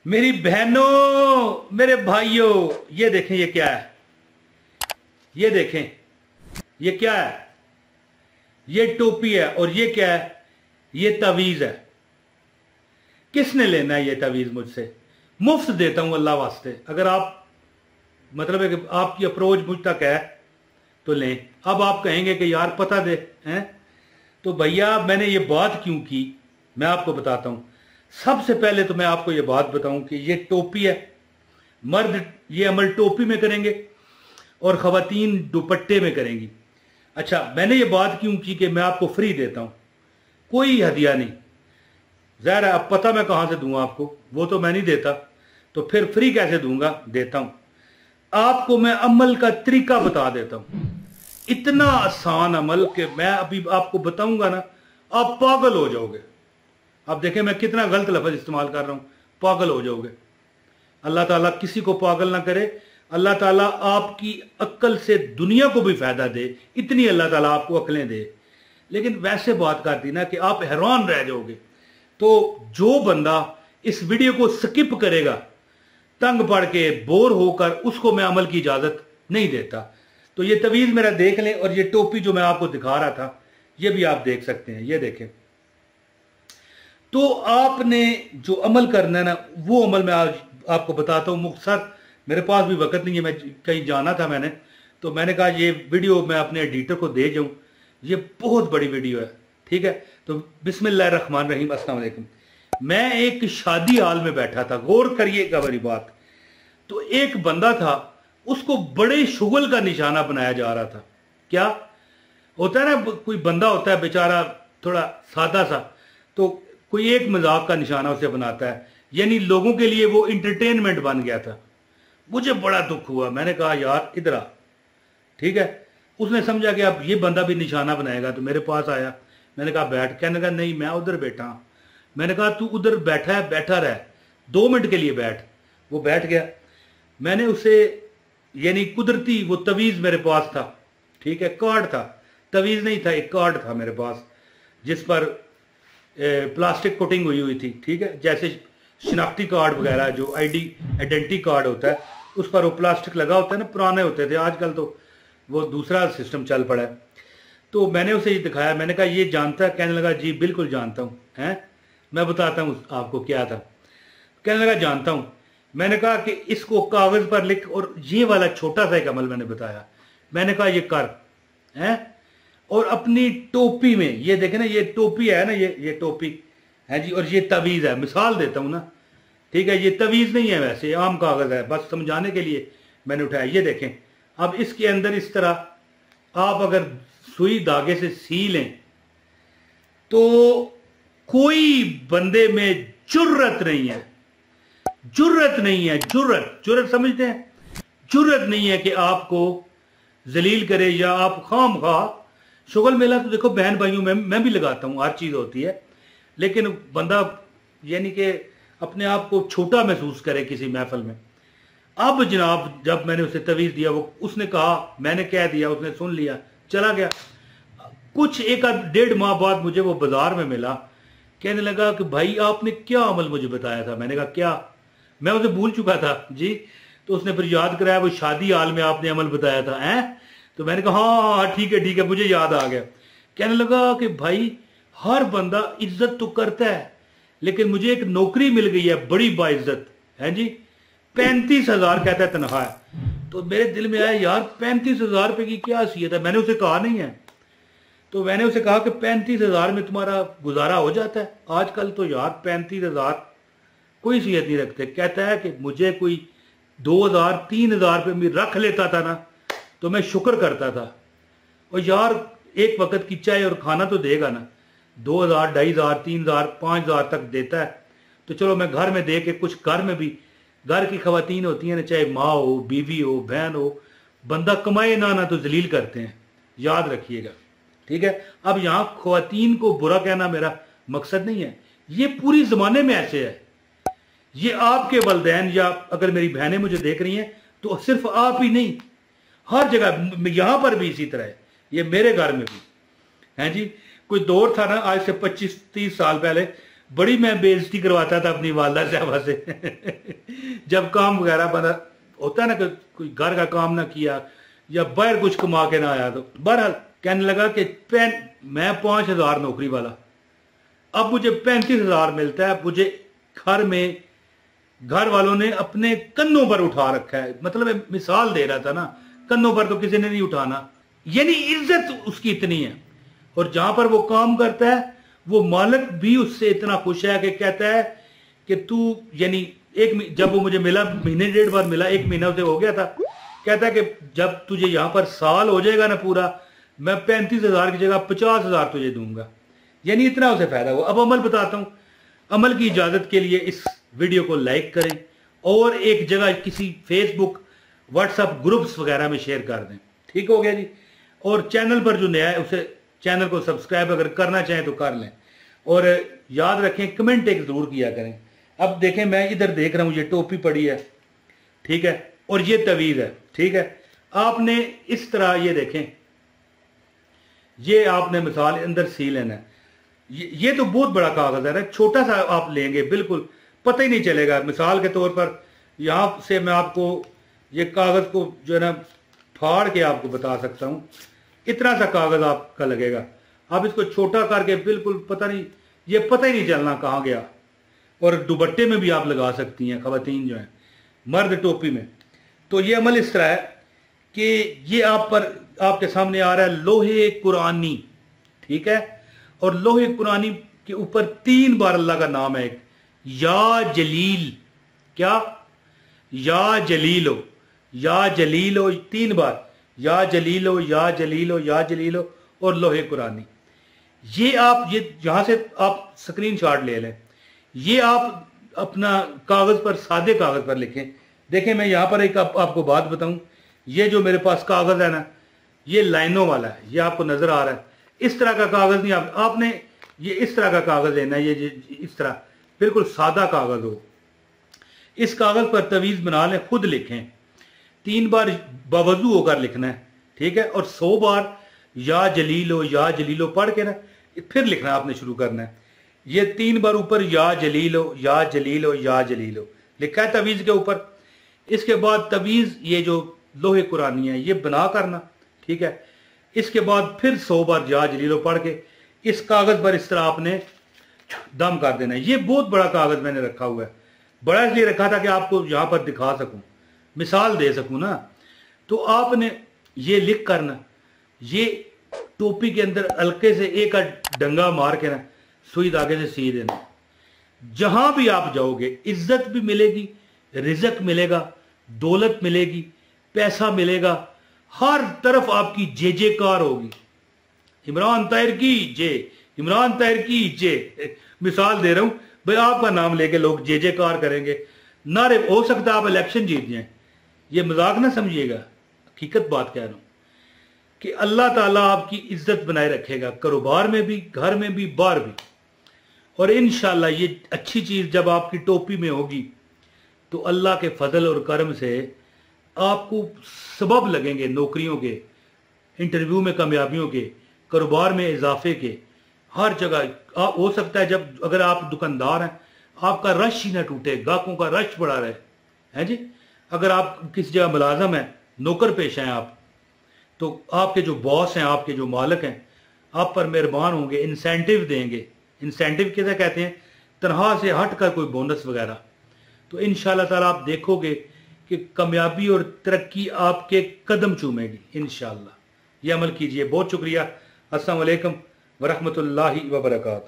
मेरी बहनों, मेरे भाइयों, ये देखें ये क्या है। ये देखें ये क्या है। ये टोपी है और ये क्या है, ये तवीज है। किसने लेना है ये तवीज मुझसे? मुफ्त देता हूं अल्लाह वास्ते। अगर आप मतलब है कि आपकी अप्रोच मुझ तक है तो लें। अब आप कहेंगे कि यार पता दे हैं, तो भैया मैंने ये बात क्यों की मैं आपको बताता हूं। सबसे पहले तो मैं आपको ये बात बताऊं कि ये टोपी है। मर्द ये अमल टोपी में करेंगे और खवातीन दुपट्टे में करेंगी। अच्छा, मैंने ये बात क्यों की कि मैं आपको फ्री देता हूं, कोई हदिया नहीं। ज़ाहिर है अब पता मैं कहां से दूंगा आपको, वो तो मैं नहीं देता, तो फिर फ्री कैसे दूंगा? देता हूं आपको। मैं अमल का तरीका बता देता हूं, इतना आसान अमल कि मैं अभी आपको बताऊंगा ना, आप पागल हो जाओगे। आप देखें मैं कितना गलत लफ्ज इस्तेमाल कर रहा हूं, पागल हो जाओगे। अल्लाह ताला किसी को पागल ना करे। अल्लाह ताला आपकी अक्ल से दुनिया को भी फायदा दे, इतनी अल्लाह ताला आपको अक्लें दे। लेकिन वैसे बात कर दी ना कि आप हैरान रह जाओगे। तो जो बंदा इस वीडियो को स्किप करेगा तंग पड़ के बोर होकर, उसको मैं अमल की इजाजत नहीं देता। तो ये तवीज मेरा देख लें, और ये टोपी जो मैं आपको दिखा रहा था ये भी आप देख सकते हैं। ये देखें। तो आपने जो अमल करना है ना, वो अमल मैं आज आपको बताता हूं मुख्तसर। मेरे पास भी वक्त नहीं है, मैं कहीं जाना था मैंने, तो मैंने कहा ये वीडियो मैं अपने एडिटर को दे जाऊं। ये बहुत बड़ी वीडियो है, ठीक है। तो बिस्मिल्लाहिर्रहमानिर्रहीम, अस्सलाम वालेकुम। मैं एक शादी हाल में बैठा था, गौर करिएगा मेरी बात। तो एक बंदा था, उसको बड़े शुगल का निशाना बनाया जा रहा था। क्या होता है ना, कोई बंदा होता है बेचारा थोड़ा सादा सा, तो कोई एक मजाक का निशाना उसे बनाता है, यानी लोगों के लिए वो इंटरटेनमेंट बन गया था। मुझे बड़ा दुख हुआ। मैंने कहा यार इधर आ, ठीक है। उसने समझा कि अब ये बंदा भी निशाना बनाएगा, तो मेरे पास आया। मैंने कहा बैठ। कहने लगा नहीं मैं उधर बैठा हूं। मैंने कहा तू उधर बैठा है, बैठा रह, 2 मिनट के लिए बैठ। वो बैठ गया। मैंने उसे यानी कुदरती वो तवीज मेरे पास था, ठीक है, कार्ड था, तवीज नहीं था, एक कार्ड था मेरे पास जिस पर प्लास्टिक कोटिंग हुई हुई थी, ठीक है। जैसे शिनाख्ती कार्ड वगैरह जो आइडेंटिटी कार्ड होता है उस पर वो प्लास्टिक लगा होता है ना, पुराने होते थे, आजकल तो वो दूसरा सिस्टम चल पड़ा है। तो मैंने उसे ये दिखाया। मैंने कहा ये जानता है? कहने लगा जी बिल्कुल जानता हूँ। हैं, मैं बताता हूँ आपको क्या था। कहने लगा जानता हूँ। मैंने कहा कि इसको कागज पर लिख, और ये वाला छोटा सा एक अमल मैंने बताया। मैंने कहा ये कर हैं, और अपनी टोपी में ये देखे ना, ये टोपी है ना, ये टोपी है जी, और ये तवीज है। मिसाल देता हूं ना, ठीक है। ये तवीज नहीं है, वैसे आम कागज है, बस समझाने के लिए मैंने उठाया। ये देखें। अब इसके अंदर इस तरह आप अगर सुई धागे से सी लें तो कोई बंदे में जुर्रत नहीं है, जुर्रत नहीं है, जुर्रत समझते हैं? जुर्रत नहीं है कि आपको जलील करे या आप खाम खा। शुगल मेला तो देखो बहन भाइयों में मैं भी लगाता हूँ, हर चीज होती है, लेकिन बंदा यानी कि अपने आप को छोटा महसूस करे किसी महफिल में। अब जनाब जब मैंने उसे तवीज दिया, वो उसने कहा, मैंने कह दिया, उसने सुन लिया, चला गया। कुछ 1-1.5 माह बाद मुझे वो बाजार में मिला। कहने लगा कि भाई आपने क्या अमल मुझे बताया था? मैंने कहा क्या? मैं उसे भूल चुका था जी। तो उसने फिर याद कराया, वो शादी हाल में आपने अमल बताया था हैं। तो मैंने कहा हाँ ठीक है, मुझे याद आ गया। कहने लगा कि भाई हर बंदा इज्जत तो करता है, लेकिन मुझे एक नौकरी मिल गई है बड़ी बाइज्जत है जी, 35,000 कहता है तनख्वाह है। तो मेरे दिल में आया यार 35,000 रुपये की क्या हैसियत है? मैंने उसे कहा नहीं है। तो मैंने उसे कहा कि 35,000 में तुम्हारा गुजारा हो जाता है? आजकल तो यार 35,000 कोई हैसियत नहीं रखते। कहता है कि मुझे कोई 2,000-3,000 रुपये में रख लेता था ना तो मैं शुक्र करता था। और यार एक वक्त की चाय और खाना तो देगा ना, 2,000, 2,500, 3,000, 5,000 तक देता है। तो चलो मैं घर में दे के कुछ, घर में भी घर की खवातीन होती हैं ना, चाहे माँ हो, बीवी हो, बहन हो, बंदा कमाए ना तो जलील करते हैं, याद रखिएगा, ठीक है। अब यहां खवातीन को बुरा कहना मेरा मकसद नहीं है, ये पूरी जमाने में ऐसे है। ये आपके वलदैन या अगर मेरी बहनें मुझे देख रही हैं तो सिर्फ आप ही नहीं, हर जगह, यहां पर भी इसी तरह है, ये मेरे घर में भी है जी। कोई दौर था ना आज से 25-30 साल पहले, बड़ी मैं बेइज्जती करवाता था अपनी वालदा साहबा से जब काम वगैरह बना होता है ना कि कोई घर का काम ना किया या बाहर कुछ कमा के ना आया, तो बहरहाल कहने लगा कि मैं 5,000 नौकरी वाला, अब मुझे 35,000 मिलता है। मुझे घर में घर वालों ने अपने कन्नों पर उठा रखा है। मतलब मिसाल दे रहा था ना, कन्नों पर तो किसी ने नहीं उठाना, यानी इज्जत उसकी इतनी है। और जहां पर वो काम करता है वो मालिक भी उससे इतना खुश है कि कहता है कि तू, यानी जब वो मुझे मिला, महीने डेढ़ बाद मिला, 1 महीना उसे हो गया था, कहता है कि जब तुझे यहां पर साल हो जाएगा ना पूरा, मैं 35,000 की जगह 50,000 तुझे दूंगा। यानी इतना उसे फायदा हुआ। अब अमल बताता हूं। अमल की इजाजत के लिए इस वीडियो को लाइक करें और एक जगह किसी फेसबुक व्हाट्सएप ग्रुप्स वगैरह में शेयर कर दें। ठीक हो गया जी। और चैनल पर जो नया है उसे चैनल को सब्सक्राइब अगर करना चाहें तो कर लें। और याद रखें कमेंट एक जरूर किया करें। अब देखें, मैं इधर देख रहा हूं, ये टोपी पड़ी है, ठीक है, और ये तवीज है, ठीक है। आपने इस तरह ये देखें, ये आपने मिसाल अंदर सी लेना है। ये तो बहुत बड़ा कागज है, छोटा सा आप लेंगे बिल्कुल पता ही नहीं चलेगा। मिसाल के तौर पर यहां से मैं आपको ये कागज को जो है ना फाड़ के आपको बता सकता हूं। इतना सा कागज आपका लगेगा। आप इसको छोटा करके बिल्कुल पता नहीं, ये पता ही नहीं चलना कहां गया। और दुपट्टे में भी आप लगा सकती हैं खवातीन जो है, मर्द टोपी में। तो ये अमल इस तरह है कि ये आपके सामने आ रहा है लोहे कुरानी, ठीक है। और लोहे कुरानी के ऊपर 3 बार अल्लाह का नाम है, एक या जलील, क्या, या जलीलो, या जलीलो, 3 बार, या जलीलो, या जलीलो, या जलीलो, और लोहे कुरानी। ये यहां से आप स्क्रीनशॉट ले लें। ये आप अपना कागज पर, सादे कागज पर लिखें। देखें, मैं यहां पर एक आपको बात बताऊं, ये जो मेरे पास कागज है ना, ये लाइनों वाला है, ये आपको नजर आ रहा है। इस तरह का कागज नहीं, आपने ये इस तरह का कागज लेना है, ये इस तरह बिल्कुल सादा कागज हो। इस कागज पर तवीज बना लें, खुद लिखें। 3 बार बावजू होकर लिखना है, ठीक है। और 100 बार या जलीलो पढ़ के ना फिर लिखना आपने शुरू करना है। ये 3 बार ऊपर या जलीलो, या जलीलो, या जलीलो लिखा है तवीज के ऊपर। इसके बाद तवीज ये जो लोहे कुरानी है ये बना करना, ठीक है। इसके बाद फिर 100 बार या जलीलो पढ़ के इस कागज पर इस तरह आपने दम कर देना है। ये बहुत बड़ा कागज मैंने रखा हुआ है, बड़ा इसलिए रखा था कि आपको यहां पर दिखा सकूं, मिसाल दे सकूं ना। तो आपने ये लिख करना, ये टोपी के अंदर हल्के से एक डंगा मार के ना सुई धागे से सी देना। जहां भी आप जाओगे इज्जत भी मिलेगी, रिजक मिलेगा, दौलत मिलेगी, पैसा मिलेगा, हर तरफ आपकी जे जेकार होगी। इमरान ताहिर की जे, इमरान ताहिर की जे, मिसाल दे रहा हूं भाई, आपका नाम लेके लोग जे जेकार करेंगे, नारे। हो सकता है आप इलेक्शन जीत जाएं, ये मजाक ना समझिएगा, हकीकत बात कह रहा हूं कि अल्लाह ताला आपकी इज्जत बनाए रखेगा, कारोबार में भी, घर में भी, बाहर भी। और इंशाल्लाह ये अच्छी चीज जब आपकी टोपी में होगी तो अल्लाह के फजल और करम से आपको सबब लगेंगे नौकरियों के, इंटरव्यू में कामयाबियों के, कारोबार में इजाफे के, हर जगह। हो सकता है जब अगर आप दुकानदार हैं आपका रश ही ना टूटे, गाहकों का रश बढ़ा रहे, है जी। अगर आप किसी जगह मुलाजम हैं, नौकर पेश हैं आप, तो आपके जो बॉस हैं, आपके जो मालिक हैं, आप पर मेहरबान होंगे, इंसेंटिव देंगे। इंसेंटिव किसे कहते हैं? तनख्वाह से हट कर कोई बोनस वगैरह। तो इंशाल्लाह ताला आप देखोगे कि कामयाबी और तरक्की आपके कदम चूमेगी इंशाल्लाह। ये अमल कीजिए। बहुत शुक्रिया। अस्सलाम वालेकुम वरहमतुल्लाहि वबरकातुहू।